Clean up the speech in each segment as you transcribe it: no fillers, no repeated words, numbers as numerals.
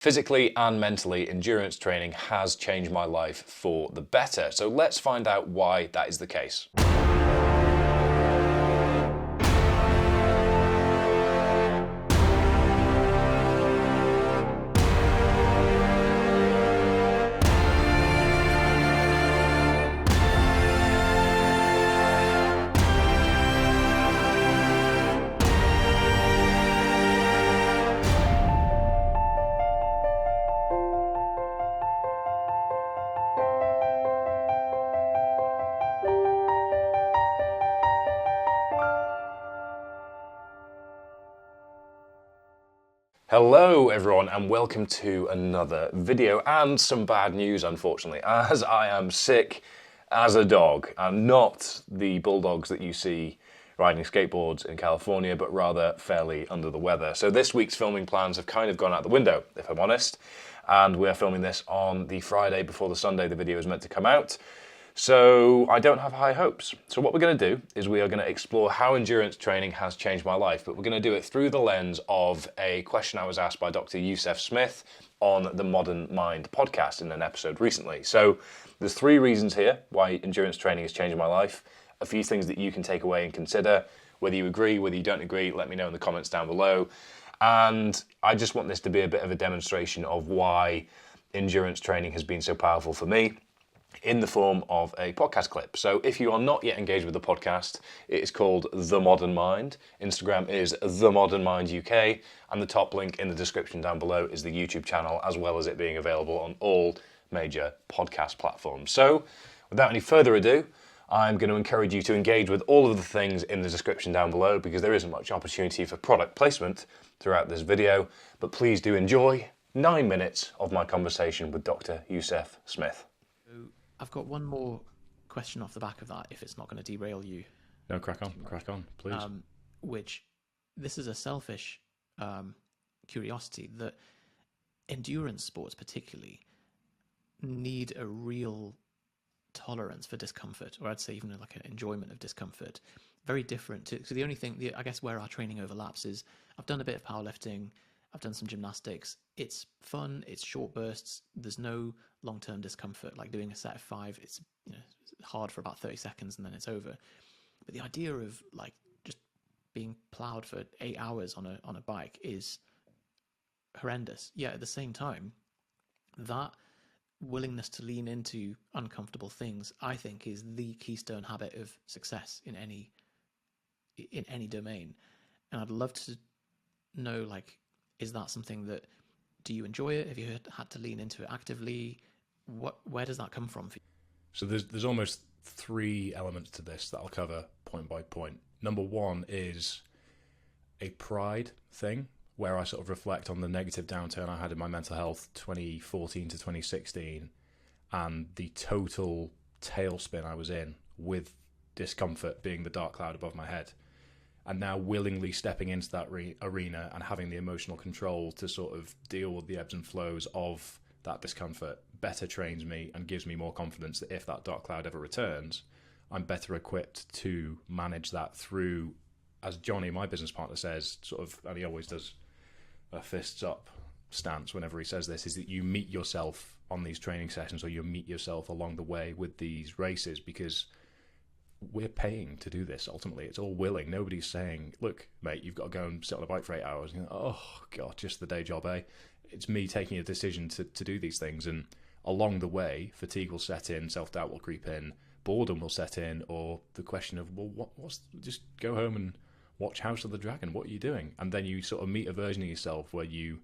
Physically and mentally, endurance training has changed my life for the better. So let's find out why that is the case. Hello everyone and welcome to another video and some bad news unfortunately, as I am sick as a dog, and not the bulldogs that you see riding skateboards in California, but rather fairly under the weather. So this week's filming plans have kind of gone out the window, if I'm honest, and we're filming this on the Friday before the Sunday the video is meant to come out. So I don't have high hopes. So what we're going to do is we are going to explore how endurance training has changed my life, but we're going to do it through the lens of a question I was asked by Dr. Youssef Smith on the Modern Mind podcast in an episode recently. So there's 3 reasons here why endurance training has changed my life, a few things that you can take away and consider. Whether you agree, whether you don't agree, let me know in the comments down below. And I just want this to be a bit of a demonstration of why endurance training has been so powerful for me, in the form of a podcast clip. So if you are not yet engaged with the podcast, it is called The Modern Mind. Instagram is The Modern Mind UK, and the top link in the description down below is the YouTube channel, as well as it being available on all major podcast platforms. So without any further ado, I'm going to encourage you to engage with all of the things in the description down below, because there isn't much opportunity for product placement throughout this video, but please do enjoy 9 minutes of my conversation with Dr. Youssef Smith. I've got one more question off the back of that, if it's not going to derail you. No, crack on, please. Which, this is a selfish curiosity, that endurance sports particularly need a real tolerance for discomfort, or I'd say even like an enjoyment of discomfort. Very different to, so the only thing, I guess where our training overlaps is, I've done a bit of powerlifting, I've done some gymnastics. It's fun, it's short bursts, there's no long-term discomfort, like doing a set of 5, it's hard for about 30 seconds and then it's over. But the idea of like just being plowed for 8 hours on a bike is horrendous. Yet at the same time, that willingness to lean into uncomfortable things, I think, is the keystone habit of success in any domain. And I'd love to know, like, is that something that, do you enjoy it? Have you had to lean into it actively? Where does that come from for you? So there's almost 3 elements to this that I'll cover point by point. Number 1 is a pride thing, where I sort of reflect on the negative downturn I had in my mental health 2014 to 2016 and the total tailspin I was in, with discomfort being the dark cloud above my head. And now willingly stepping into that arena and having the emotional control to sort of deal with the ebbs and flows of that discomfort better trains me and gives me more confidence that if that dark cloud ever returns, I'm better equipped to manage that through, as Johnny, my business partner, says, sort of, and he always does a fists up stance whenever he says this, is that you meet yourself on these training sessions, or you meet yourself along the way with these races, because we're paying to do this. Ultimately, it's all willing. Nobody's saying, look, mate, you've got to go and sit on a bike for 8 hours. And oh, God, just the day job, eh? It's me taking a decision to do these things. And along the way, fatigue will set in, self-doubt will creep in, boredom will set in, or the question of, well, what's just go home and watch House of the Dragon. What are you doing? And then you sort of meet a version of yourself where you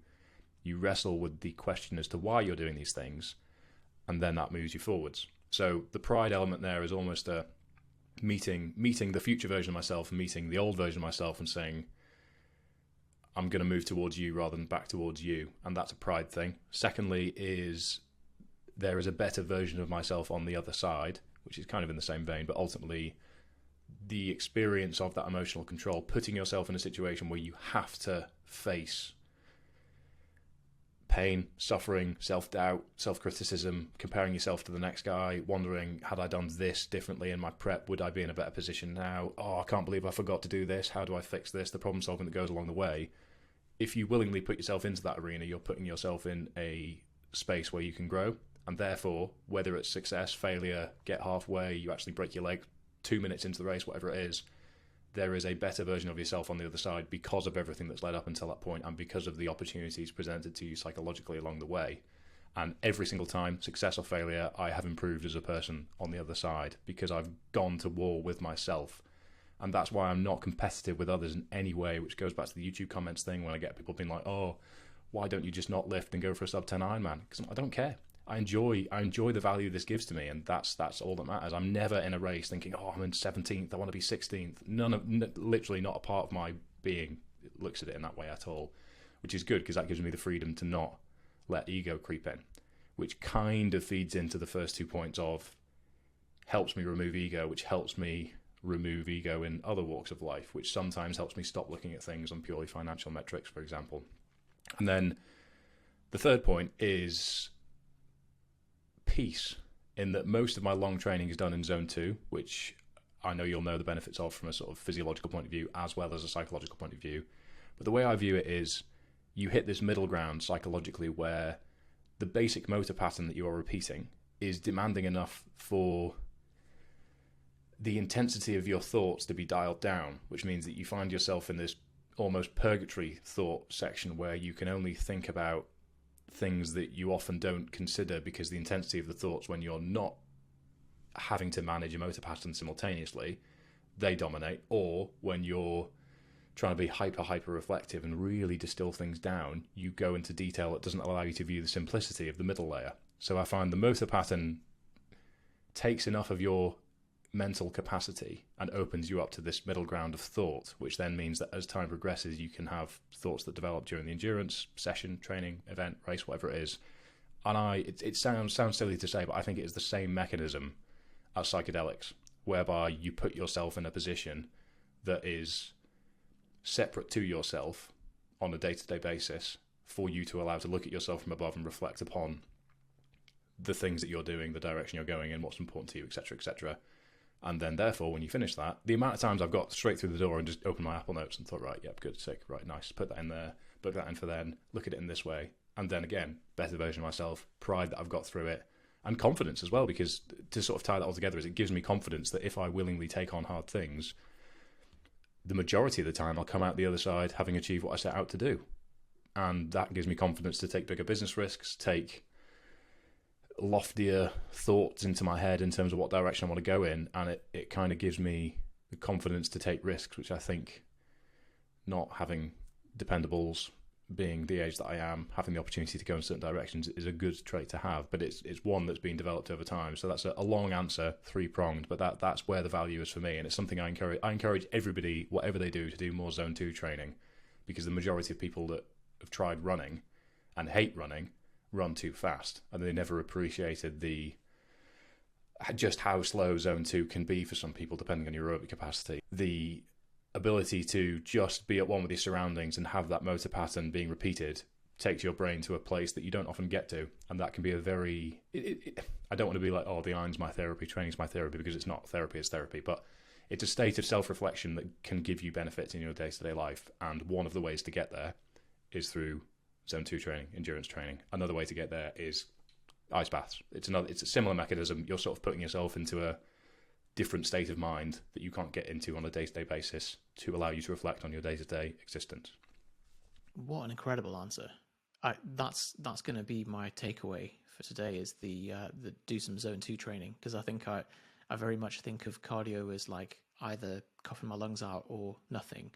wrestle with the question as to why you're doing these things, and then that moves you forwards. So the pride element there is almost a meeting the future version of myself, meeting the old version of myself, and saying, I'm going to move towards you rather than back towards you. And that's a pride thing. Secondly is, there is a better version of myself on the other side, which is kind of in the same vein, but ultimately the experience of that emotional control, putting yourself in a situation where you have to face pain, suffering, self-doubt, self-criticism, comparing yourself to the next guy, wondering, had I done this differently in my prep, would I be in a better position now? Oh, I can't believe I forgot to do this. How do I fix this? The problem solving that goes along the way if you willingly put yourself into that arena, you're putting yourself in a space where you can grow. And therefore, whether it's success, failure, get halfway, you actually break your leg 2 minutes into the race, whatever it is, there is a better version of yourself on the other side because of everything that's led up until that point and because of the opportunities presented to you psychologically along the way. And every single time, success or failure, I have improved as a person on the other side because I've gone to war with myself. And that's why I'm not competitive with others in any way, which goes back to the YouTube comments thing when I get people being like, oh, why don't you just not lift and go for a sub 10 Ironman? Because I don't care. I enjoy the value this gives to me, and that's all that matters. I'm never in a race thinking, oh, I'm in 17th, I want to be 16th. Literally not a part of my being looks at it in that way at all, which is good because that gives me the freedom to not let ego creep in, which kind of feeds into the first 2 points of helps me remove ego, which helps me remove ego in other walks of life, which sometimes helps me stop looking at things on purely financial metrics, for example. And then the third point is peace, in that most of my long training is done in zone 2, which I know you'll know the benefits of from a sort of physiological point of view as well as a psychological point of view. But the way I view it is you hit this middle ground psychologically where the basic motor pattern that you are repeating is demanding enough for the intensity of your thoughts to be dialed down, which means that you find yourself in this almost purgatory thought section where you can only think about things that you often don't consider because the intensity of the thoughts when you're not having to manage a motor pattern simultaneously, they dominate. Or when you're trying to be hyper reflective and really distill things down, you go into detail that doesn't allow you to view the simplicity of the middle layer. So I find the motor pattern takes enough of your mental capacity and opens you up to this middle ground of thought, which then means that as time progresses, you can have thoughts that develop during the endurance session, training, event, race, whatever it is. And it sounds silly to say, but I think it is the same mechanism as psychedelics, whereby you put yourself in a position that is separate to yourself on a day-to-day basis for you to allow to look at yourself from above and reflect upon the things that you're doing, the direction you're going in, what's important to you, etc., etc. And then, therefore, when you finish that, the amount of times I've got straight through the door and just opened my Apple Notes and thought, right, yep, good, sick, right, nice, put that in there, book that in for then, look at it in this way. And then, again, better version of myself, pride that I've got through it, and confidence as well, because to sort of tie that all together is it gives me confidence that if I willingly take on hard things, the majority of the time I'll come out the other side having achieved what I set out to do. And that gives me confidence to take bigger business risks, take loftier thoughts into my head in terms of what direction I want to go in, and it kind of gives me the confidence to take risks, which I think not having dependables, being the age that I am, having the opportunity to go in certain directions is a good trait to have, but it's one that's been developed over time. So that's a long answer, 3-pronged, but that's where the value is for me, and it's something I encourage everybody, whatever they do, to do more zone 2 training, because the majority of people that have tried running and hate running run too fast, and they never appreciated just how slow zone 2 can be for some people depending on your aerobic capacity. The ability to just be at one with your surroundings and have that motor pattern being repeated takes your brain to a place that you don't often get to, and that can be a very I don't want to be like, oh, the iron's my therapy, training's my therapy, because it's not therapy, it's therapy, but it's a state of self-reflection that can give you benefits in your day-to-day life, and one of the ways to get there is through zone 2 training, endurance training. Another way to get there is ice baths. It's a similar mechanism. You're sort of putting yourself into a different state of mind that you can't get into on a day-to-day basis to allow you to reflect on your day-to-day existence. What an incredible answer. That's going to be my takeaway for today, is the do some zone 2 training, because I think I very much think of cardio as like either coughing my lungs out or nothing.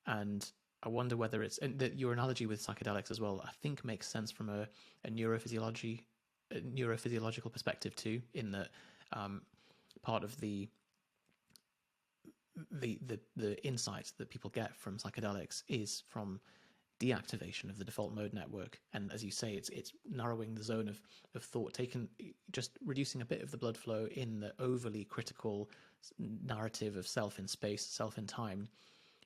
And I wonder whether it's, and your analogy with psychedelics as well, I think makes sense from a neurophysiological perspective too, in that part of the insights that people get from psychedelics is from deactivation of the default mode network. And as you say, it's narrowing the zone of thought, just reducing a bit of the blood flow in the overly critical narrative of self in space, self in time,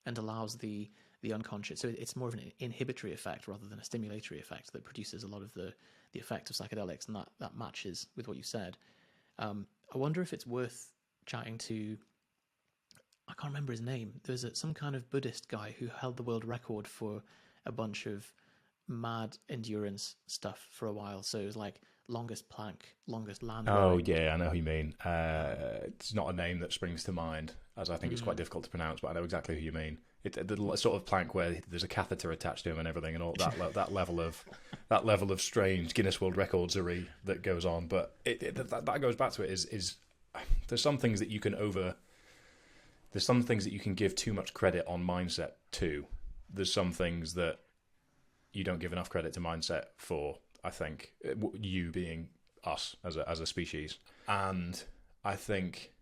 and allows the unconscious. So it's more of an inhibitory effect rather than a stimulatory effect that produces a lot of the effect of psychedelics, and that matches with what you said. I wonder if it's worth chatting to, I can't remember his name. There's some kind of Buddhist guy who held the world record for a bunch of mad endurance stuff for a while. So it was like longest plank, longest land Oh, rowing. yeah, I know who you mean. It's not a name that springs to mind, as I think it's quite difficult to pronounce, but I know exactly who you mean. The sort of plank where there's a catheter attached to him and everything, and all that level of strange Guinness World Records-ery that goes on. But that goes back to it. Is there's some things that you can There's some things that you can give too much credit on mindset to. There's some things that you don't give enough credit to mindset for. I think you being us as a species, and I think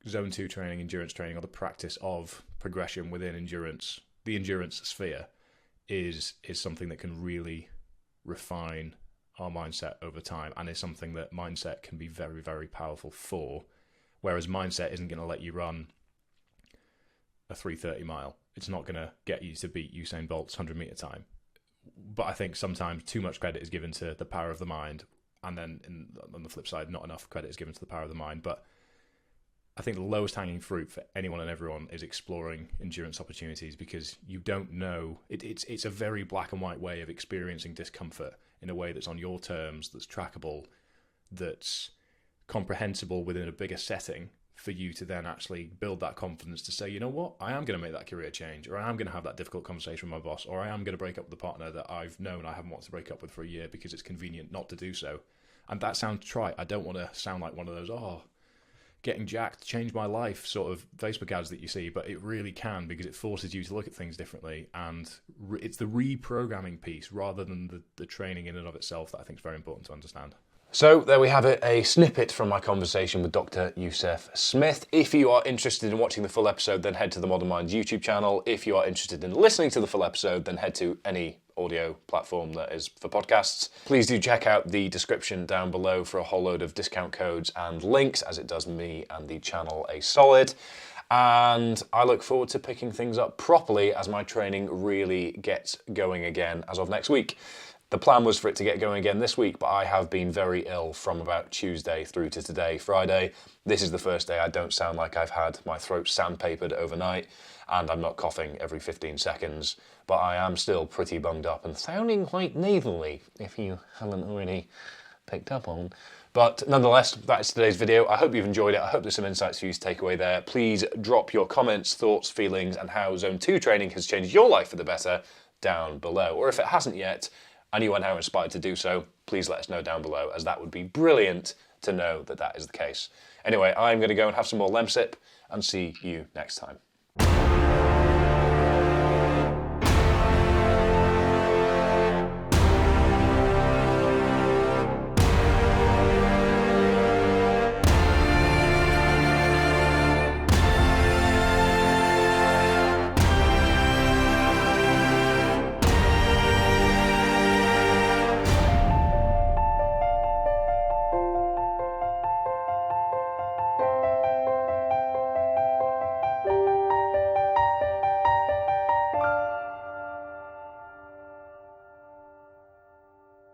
Zone 2 training, endurance training, or the practice of progression within endurance, the endurance sphere, is something that can really refine our mindset over time, and is something that mindset can be very, very powerful for. Whereas mindset isn't going to let you run a 3:30 mile. It's not going to get you to beat Usain Bolt's 100-meter time. But I think sometimes too much credit is given to the power of the mind, and then on the flip side, not enough credit is given to the power of the mind. But I think the lowest hanging fruit for anyone and everyone is exploring endurance opportunities, because you don't know. It's a very black and white way of experiencing discomfort in a way that's on your terms, that's trackable, that's comprehensible within a bigger setting, for you to then actually build that confidence to say, you know what, I am going to make that career change, or I am going to have that difficult conversation with my boss, or I am going to break up with the partner that I've known I haven't wanted to break up with for a year because it's convenient not to do so. And that sounds trite. I don't want to sound like one of those, getting jacked changed my life sort of Facebook ads that you see, but it really can, because it forces you to look at things differently, and it's the reprogramming piece rather than the training in and of itself that I think is very important to understand. So there we have it, a snippet from my conversation with Dr. Youssef Smith. If you are interested in watching the full episode, then head to the Modern Minds YouTube channel. If you are interested in listening to the full episode, then head to any audio platform that is for podcasts. Please do check out the description down below for a whole load of discount codes and links, as it does me and the channel a solid. And I look forward to picking things up properly as my training really gets going again as of next week. The plan was for it to get going again this week, but I have been very ill from about Tuesday through to today, Friday. This is the first day I don't sound like I've had my throat sandpapered overnight, and I'm not coughing every 15 seconds, but I am still pretty bunged up and sounding quite nasally, if you haven't already picked up on. But nonetheless, that's today's video. I hope you've enjoyed it. I hope there's some insights for you to take away there. Please drop your comments, thoughts, feelings, and how Zone 2 training has changed your life for the better down below. Or if it hasn't yet, and you weren't how inspired to do so, please let us know down below, as that would be brilliant to know that that is the case. Anyway, I'm going to go and have some more Lemsip, and see you next time.